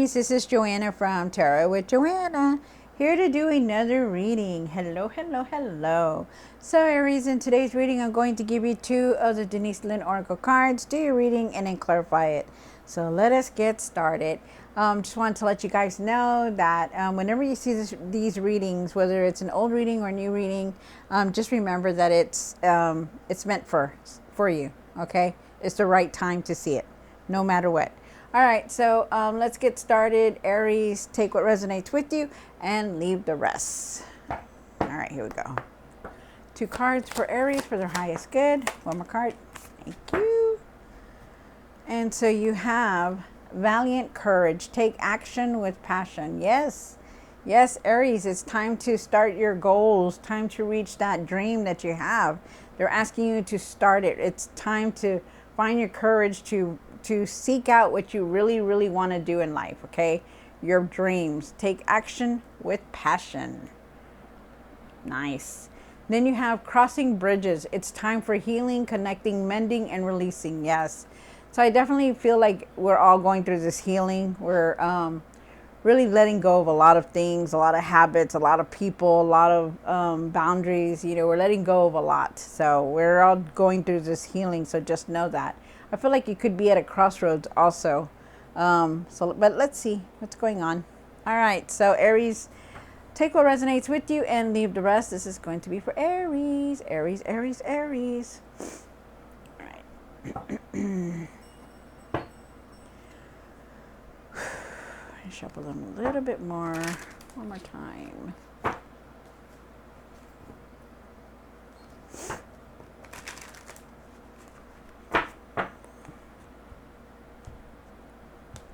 Aries, this is Joanna from Tarot with Joanna, here to do another reading. Hello, hello, hello. So Aries, in today's reading, I'm going to give you two of the Denise Lynn Oracle cards. Do your reading and then clarify it. So let us get started. Just wanted to let you guys know that whenever you see these readings, whether it's an old reading or a new reading, just remember that it's meant for you, okay? It's the right time to see it, no matter what. All right, so let's get started. Aries, take what resonates with you and leave the rest. All right, here we go. Two cards for Aries for their highest good. One more card. Thank you. And so you have valiant courage. Take action with passion. Yes. Yes, Aries, it's time to start your goals. Time to reach that dream that you have. They're asking you to start it. It's time to find your courage to seek out what you really, really want to do in life, okay? Your dreams. Take action with passion. Nice. Then you have crossing bridges. It's time for healing, connecting, mending, and releasing. Yes. So I definitely feel like we're all going through this healing. We're really letting go of a lot of things, a lot of habits, a lot of people, a lot of boundaries. You know, we're letting go of a lot. So we're all going through this healing. So just know that. I feel like you could be at a crossroads also. But let's see what's going on. All right. So Aries, take what resonates with you and leave the rest. This is going to be for Aries. Aries, Aries, Aries. All right. Shuffle them a little bit more. One more time.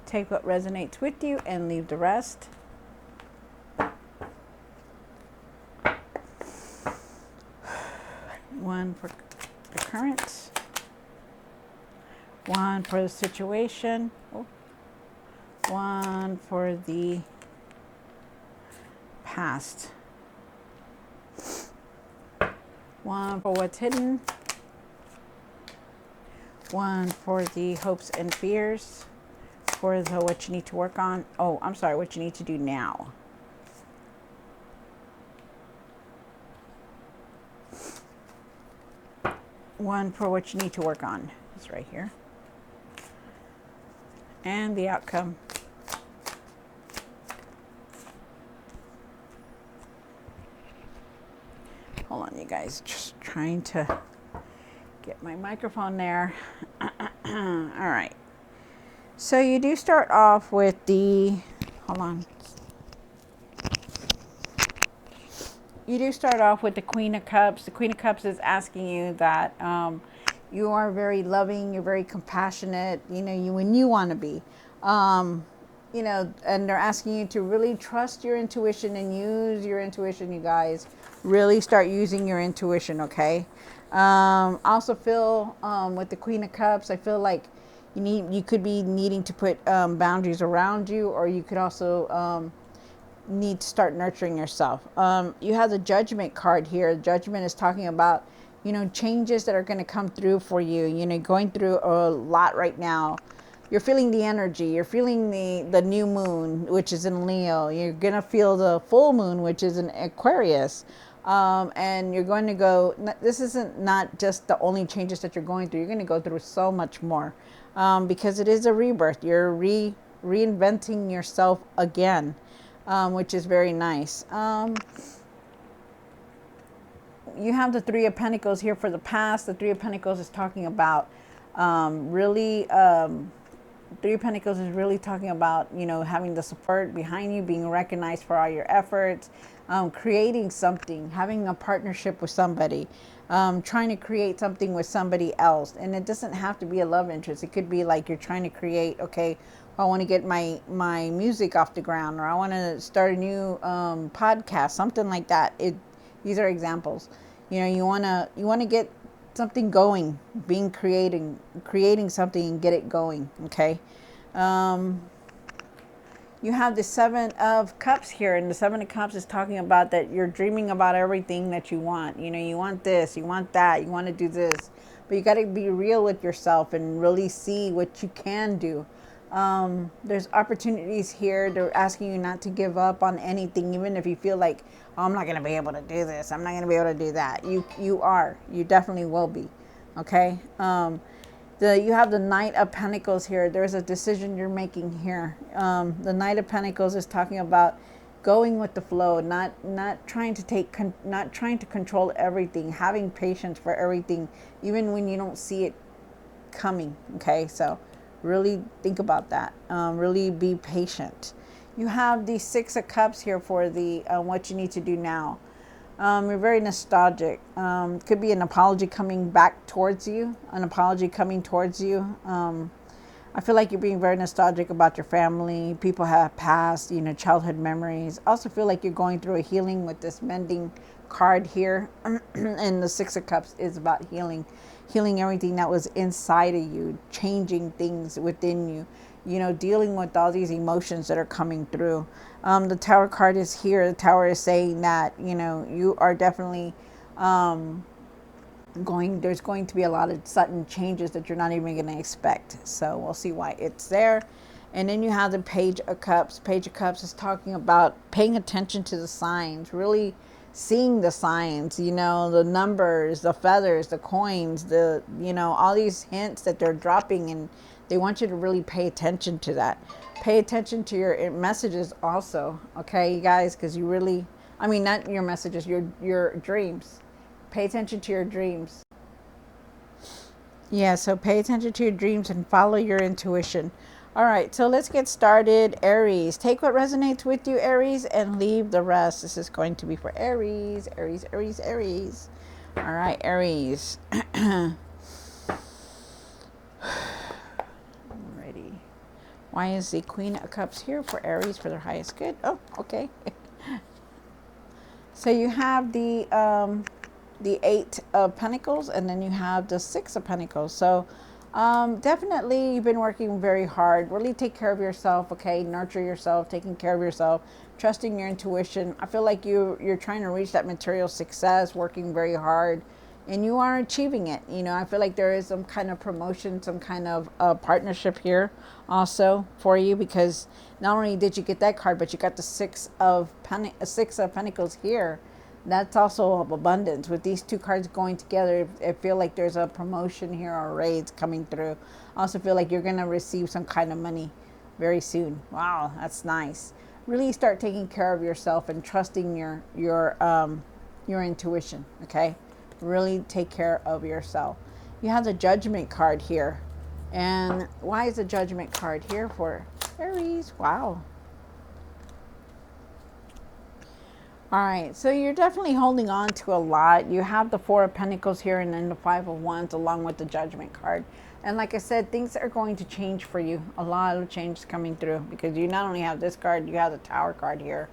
Take what resonates with you and leave the rest. One for the current. One for the situation. Oh. One for the past. One for what's hidden. One for the hopes and fears. For the what you need to work on. Oh, I'm sorry, what you need to do now. One for what you need to work on. It's right here. And the outcome. Hold on, you guys. Just trying to get my microphone there. All right. So you do start off with the, hold on. You do start off with the Queen of Cups. The Queen of Cups is asking you that you are very loving, you're very compassionate, you know, when you want to be. You know, and they're asking you to really trust your intuition and use your intuition, you guys. Really start using your intuition, okay? I also feel with the Queen of Cups, I feel like you could be needing to put boundaries around you, or you could also need to start nurturing yourself. You have the Judgment card here. Judgment is talking about, you know, changes that are going to come through for you. You know, going through a lot right now. You're feeling the energy. You're feeling the new moon, which is in Leo. You're going to feel the full moon, which is in Aquarius. And you're going to go, this isn't not just the only changes that you're going through. You're going to go through so much more because it is a rebirth. You're reinventing yourself again, which is very nice. You have the Three of Pentacles here for the past. The Three of Pentacles is talking about Three of Pentacles is really talking about, you know, having the support behind you, being recognized for all your efforts, creating something, having a partnership with somebody, trying to create something with somebody else. And it doesn't have to be a love interest. It could be like you're trying to create, okay, I want to get my music off the ground, or I want to start a new podcast, something like that. These are examples. You know, you want to get something going, creating something and get it going, okay? You have the Seven of Cups here, and the Seven of Cups is talking about that you're dreaming about everything that you want. You know, you want this, you want that, you want to do this, but you got to be real with yourself and really see what you can do. There's opportunities here. They're asking you not to give up on anything, even if you feel like, oh, I'm not going to be able to do this. I'm not going to be able to do that. You are. You definitely will be. Okay. You have the Knight of Pentacles here. There's a decision you're making here. The Knight of Pentacles is talking about going with the flow, not trying to control everything, having patience for everything, even when you don't see it coming. Okay, so really think about that. Really be patient. You have the Six of Cups here for the what you need to do now. You're very nostalgic. Could be an apology coming back towards you, an apology coming towards you. I feel like you're being very nostalgic about your family. People have passed, childhood memories. Also feel like you're going through a healing with this mending card here. And the Six of Cups is about healing everything that was inside of you, changing things within you, dealing with all these emotions that are coming through. The Tower card is here. The Tower is saying that, you are definitely there's going to be a lot of sudden changes that you're not even going to expect. So we'll see why it's there. And then you have the Page of Cups. Page of Cups is talking about paying attention to the signs, really seeing the signs, the numbers, the feathers, the coins, all these hints that they're dropping, and they want you to really pay attention to that. Pay attention to your messages also, okay, you guys, because you really, not your messages, your dreams. Pay attention to your dreams. Yeah, so pay attention to your dreams and follow your intuition. All right, so let's get started. Aries, take what resonates with you, Aries, and leave the rest. This is going to be for Aries, Aries, Aries, Aries. All right, Aries. Ready. Why is the Queen of Cups here for Aries for their highest good? Oh, okay. So you have the Eight of Pentacles, and then you have the Six of Pentacles. So definitely you've been working very hard. Really take care of yourself, okay? Nurture yourself, taking care of yourself, trusting your intuition. I feel like you're trying to reach that material success, working very hard, and you are achieving it. I feel like there is some kind of promotion, some kind of partnership here also for you, because not only did you get that card, but you got the Six of Pentacles here. That's also of abundance. With these two cards going together, I feel like there's a promotion here or a raise coming through. I also feel like you're going to receive some kind of money very soon. Wow, that's nice. Really start taking care of yourself and trusting your intuition, okay? Really take care of yourself. You have the Judgment card here. And why is the Judgment card here for Aries? Wow. All right, so you're definitely holding on to a lot. You have the Four of Pentacles here and then the Five of Wands along with the Judgment card. And like I said, things are going to change for you. A lot of change is coming through because you not only have this card, you have the Tower card here.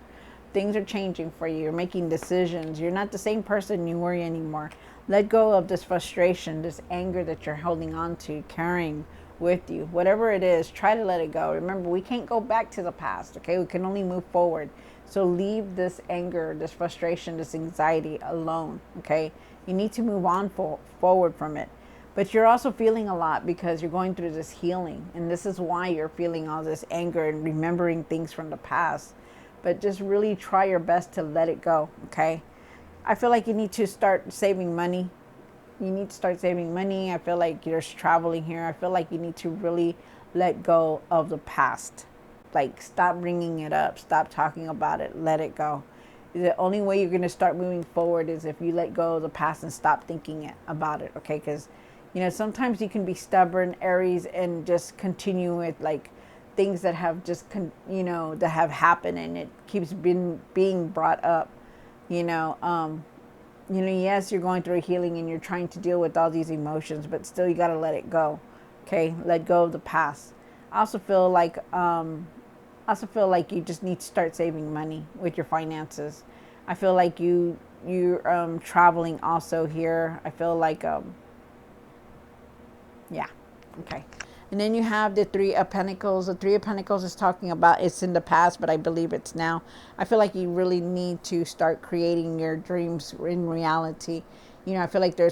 Things are changing for you. You're making decisions. You're not the same person you were anymore. Let go of this frustration, this anger that you're holding on to, carrying with you. Whatever it is, try to let it go. Remember, we can't go back to the past, okay? We can only move forward. So leave this anger, this frustration, this anxiety alone, okay? You need to move on forward from it. But you're also feeling a lot because you're going through this healing. And this is why you're feeling all this anger and remembering things from the past. But just really try your best to let it go, okay? I feel like you need to start saving money. You need to start saving money. I feel like there's traveling here. I feel like you need to really let go of the past. Like, stop bringing it up. Stop talking about it. Let it go. The only way you're going to start moving forward is if you let go of the past and stop thinking about it, okay? Because, sometimes you can be stubborn, Aries, and just continue with, like, things that have just, that have happened, and it keeps being brought up, yes, you're going through a healing and you're trying to deal with all these emotions, but still you got to let it go, okay? Let go of the past. I also feel like you just need to start saving money with your finances. I feel like you're traveling also here. I feel like, yeah, okay. And then you have the Three of Pentacles. The Three of Pentacles is talking about it's in the past, but I believe it's now. I feel like you really need to start creating your dreams in reality. You know, I feel like there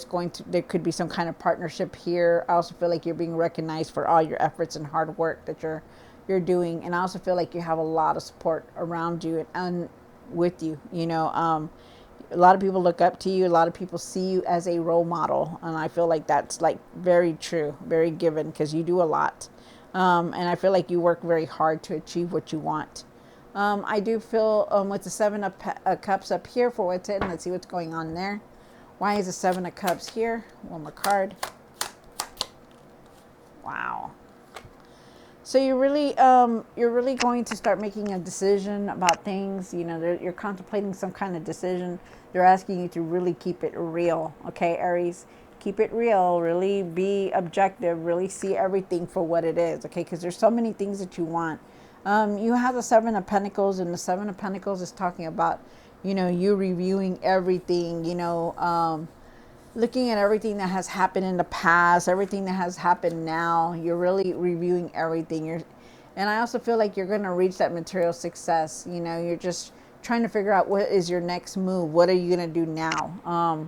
could be some kind of partnership here. I also feel like you're being recognized for all your efforts and hard work that you're doing. And I also feel like you have a lot of support around you and with you. You know, a lot of people look up to you. A lot of people see you as a role model, and I feel like that's like very true, very given, because you do a lot, and I feel like you work very hard to achieve what you want. I do feel with the Seven of Cups up here for what's in. Let's see what's going on there. Why is the Seven of Cups here? One more card. Wow. So you're really going to start making a decision about things. You know, you're contemplating some kind of decision. They're asking you to really keep it real. Okay, Aries, keep it real. Really be objective. Really see everything for what it is. Okay, because there's so many things that you want. You have the Seven of Pentacles, and the Seven of Pentacles is talking about, you know, you reviewing everything. You know, looking at everything that has happened in the past, everything that has happened now. You're really reviewing everything. And I also feel like you're going to reach that material success. You know, you're just trying to figure out what is your next move. What are you going to do now?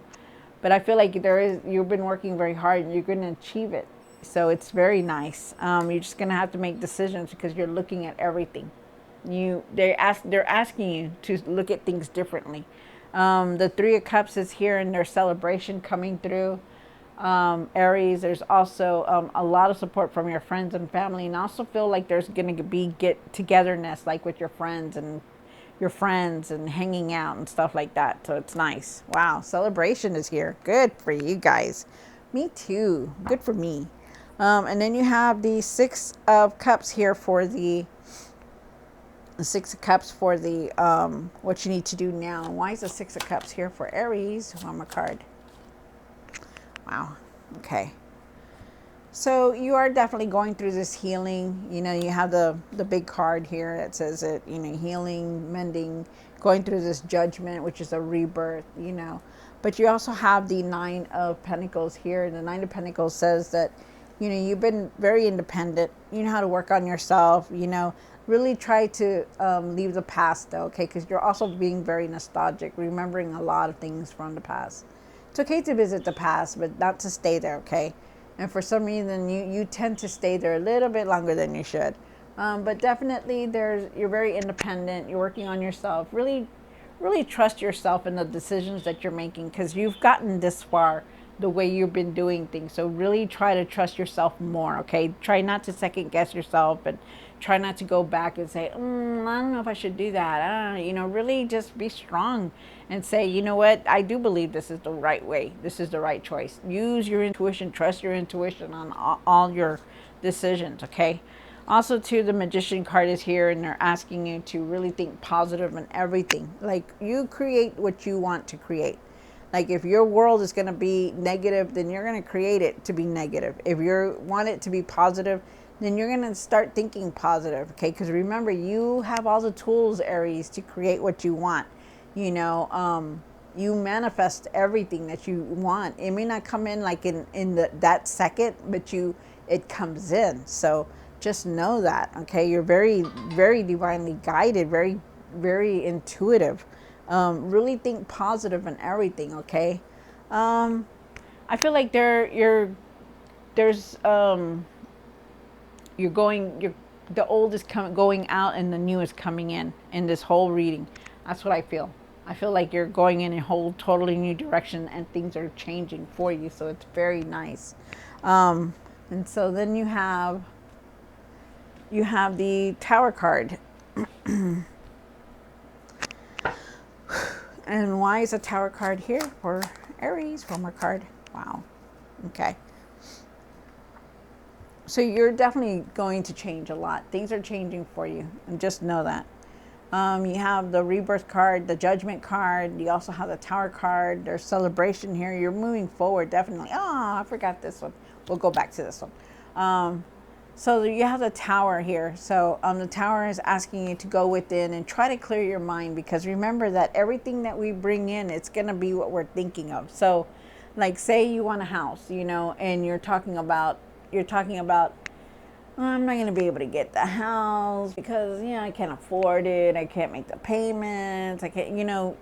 But I feel like you've been working very hard and you're going to achieve it. So it's very nice. You're just going to have to make decisions because you're looking at everything. They're asking you to look at things differently. The Three of Cups is here in their celebration coming through. Aries, there's also a lot of support from your friends and family, and I also feel like there's going to be get-togetherness, like with your friends and hanging out and stuff like that. So it's nice. Wow, celebration is here. Good for you guys. Me too. Good for me. And then you have the Six of Cups here for the Six of Cups for the what you need to do now. Why is the Six of Cups here for Aries? One more card. Wow. Okay. So you are definitely going through this healing. You know, you have the big card here that says it, you know, healing, mending, going through this judgment, which is a rebirth, you know. But you also have the Nine of Pentacles here. And the Nine of Pentacles says that, you know, you've been very independent. You know how to work on yourself, you know. Really try to leave the past though, okay? Because you're also being very nostalgic, remembering a lot of things from the past. It's okay to visit the past, but not to stay there, okay? And for some reason, you tend to stay there a little bit longer than you should. But definitely, you're very independent. You're working on yourself. Really, really trust yourself in the decisions that you're making because you've gotten this far the way you've been doing things. So really try to trust yourself more, okay? Try not to second guess yourself and try not to go back and say, I don't know if I should do that. You know, really just be strong and say, you know what? I do believe this is the right way. This is the right choice. Use your intuition. Trust your intuition on all your decisions, okay? Also, too, the Magician card is here, and they're asking you to really think positive in everything. Like, you create what you want to create. Like, if your world is going to be negative, then you're going to create it to be negative. If you want it to be positive, then you're going to start thinking positive, okay? Because remember, you have all the tools, Aries, to create what you want. You know, you manifest everything that you want. It may not come in like in that second, but it comes in. So just know that, okay? You're very, very divinely guided, very, very intuitive. Really think positive in everything, okay? I feel like the old is going out and the new is coming in this whole reading. That's what I feel. I feel like you're going in a whole totally new direction and things are changing for you. So it's very nice. And so then you have the Tower card. And why is a Tower card here for Aries? One more card. Wow. Okay. So you're definitely going to change a lot. Things are changing for you, and just know that. You have the Rebirth card, the Judgment card. You also have the Tower card. There's celebration here. You're moving forward, definitely. Oh, I forgot this one. We'll go back to this one. So you have the Tower here. So the Tower is asking you to go within and try to clear your mind, because remember that everything that we bring in, it's going to be what we're thinking of. So like, say you want a house, you know, and you're talking about I'm not going to be able to get the house because, I can't afford it. I can't make the payments. I can't,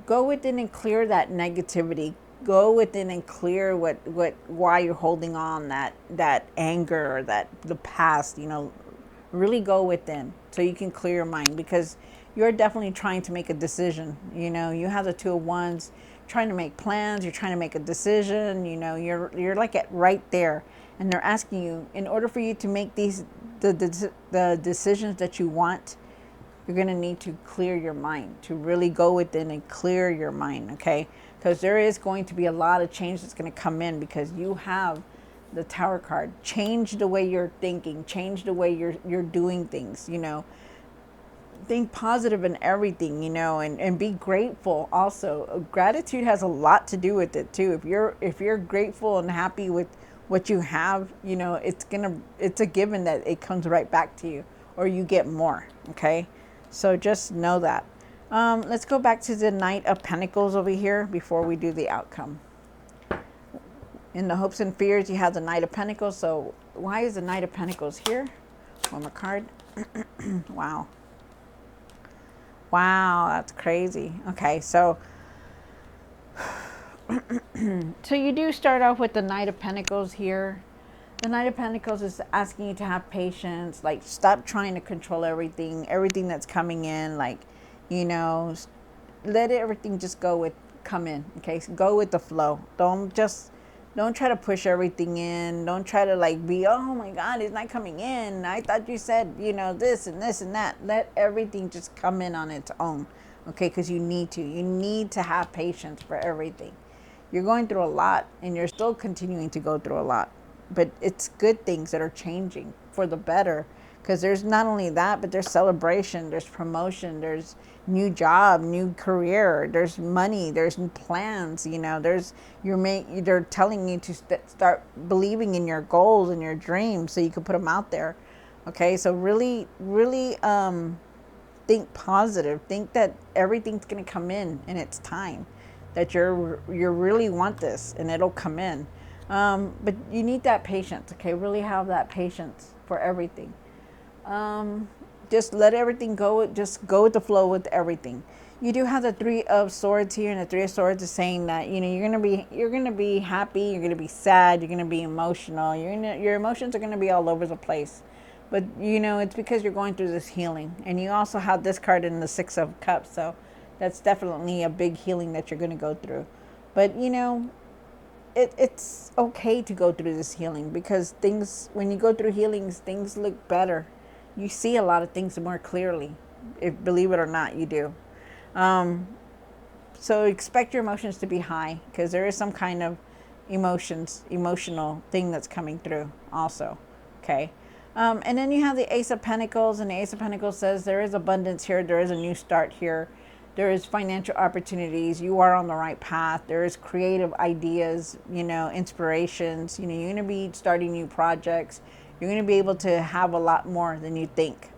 go within and clear that negativity. Go within and clear why you're holding on that anger or that the past, really go within so you can clear your mind, because you're definitely trying to make a decision. You have the Two of Wands, trying to make plans, you're trying to make a decision, you're like at right there, and they're asking you, in order for you to make the decisions that you want, you're going to need to clear your mind, to really go within and clear your mind, okay? Because there is going to be a lot of change that's going to come in, because you have the Tower card. Change the way you're thinking, change the way you're doing things, think positive in everything, and be grateful also. Gratitude has a lot to do with it too. If you're grateful and happy with what you have, it's a given that it comes right back to you, or you get more, okay? So just know that. Let's go back to the Knight of Pentacles over here before we do the outcome. In the hopes and fears, you have the Knight of Pentacles. So why is the Knight of Pentacles here? One more card. Wow. Wow, that's crazy. Okay, so so you do start off with the Knight of Pentacles here. The Knight of Pentacles is asking you to have patience, like stop trying to control everything that's coming in, like, let everything just come in, okay? So go with the flow. Don't try to push everything in. Don't try to be, oh my God, it's not coming in. I thought you said, this and this and that. Let everything just come in on its own, okay? Because you need to have patience for everything. You're going through a lot, and you're still continuing to go through a lot. But it's good things that are changing for the better, because there's not only that, but there's celebration, there's promotion, there's new job, new career, there's money, there's plans, they're telling you to start believing in your goals and your dreams so you can put them out there. Okay, so really think positive, think that everything's going to come in its time, that you really want this and it'll come in. But you need that patience, okay? Really have that patience for everything. Just let everything go. Just go with the flow with everything. You do have the Three of Swords here, and the Three of Swords is saying that you're gonna be happy, you're gonna be sad, you're gonna be emotional. Your emotions are gonna be all over the place, but it's because you're going through this healing. And you also have this card in the Six of Cups, so that's definitely a big healing that you're gonna go through. But it's okay to go through this healing, because when you go through healings, things look better. You see a lot of things more clearly, believe it or not, you do. So expect your emotions to be high, because there is some kind of emotional thing that's coming through also, okay? And then you have the Ace of Pentacles, and the Ace of Pentacles says there is abundance here, there is a new start here. There is financial opportunities. You are on the right path. There is creative ideas, inspirations. You're going to be starting new projects. You're going to be able to have a lot more than you think,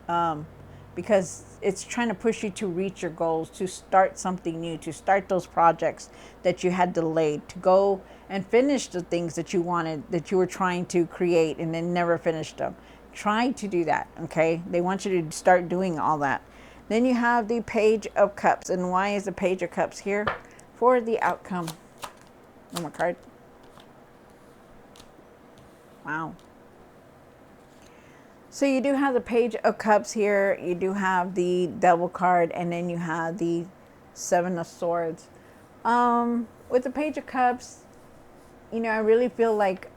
because it's trying to push you to reach your goals, to start something new, to start those projects that you had delayed, to go and finish the things that you wanted, that you were trying to create and then never finished them. Try to do that, okay? They want you to start doing all that. Then you have the Page of Cups. And why is the Page of Cups here? For the outcome. One more card. Wow. So you do have the Page of Cups here. You do have the Devil card. And then you have the Seven of Swords. With the Page of Cups, I really feel like...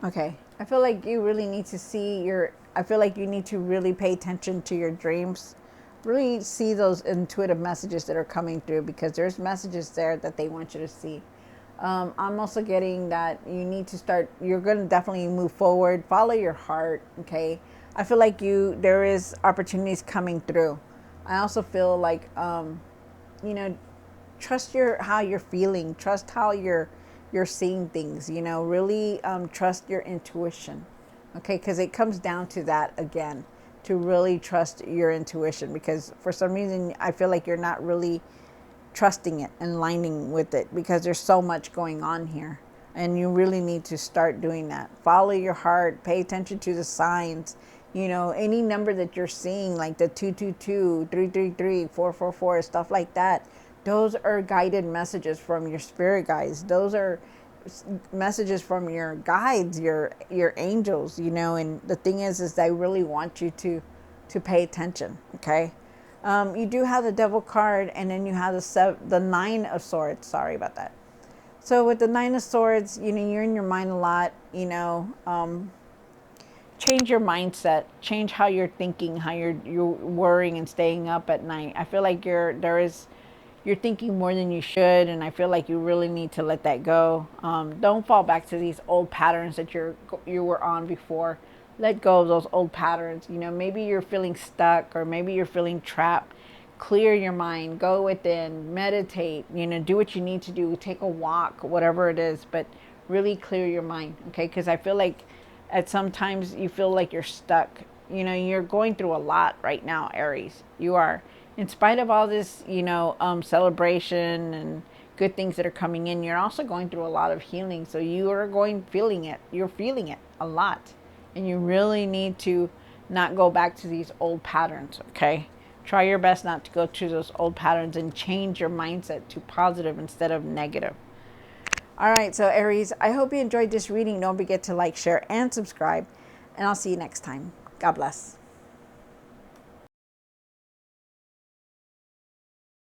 okay. I feel like you really need to I feel like you need to really pay attention to your dreams. Really see those intuitive messages that are coming through, because there's messages there that they want you to see. I'm also getting that you need to you're going to definitely move forward. Follow your heart, okay? I feel like there is opportunities coming through. I also feel like, trust how you're feeling. Trust how you're seeing things, really trust your intuition, okay? Because it comes down to that again, to really trust your intuition, because for some reason I feel like you're not really trusting it and lining with it, because there's so much going on here. And you really need to start doing that. Follow your heart, pay attention to the signs. You know, any number that you're seeing, like the 222, 333, 444, stuff like that, those are guided messages from your spirit guides. Those are messages from your guides, your angels, you know. And the thing is they really want you to pay attention. Okay. You do have the devil card, and then you have the nine of swords. Sorry about that. So with the nine of swords, you know, you're in your mind a lot, you know. Change your mindset, change how you're thinking, how you're worrying and staying up at night. I feel like you're thinking more than you should, and I feel like you really need to let that go. Don't fall back to these old patterns that you were on before. Let go of those old patterns. You know, maybe you're feeling stuck, or maybe you're feeling trapped. Clear your mind, go within, meditate, you know, do what you need to do, take a walk, whatever it is, but really clear your mind. Okay, because I feel like at sometimes you feel like you're stuck. You know, you're going through a lot right now, Aries. You are. In spite of all this, you know, celebration and good things that are coming in, you're also going through a lot of healing. So you are feeling it. You're feeling it a lot. And you really need to not go back to these old patterns, okay? Try your best not to go to those old patterns, and change your mindset to positive instead of negative. All right, so Aries, I hope you enjoyed this reading. Don't forget to like, share, and subscribe. And I'll see you next time. God bless.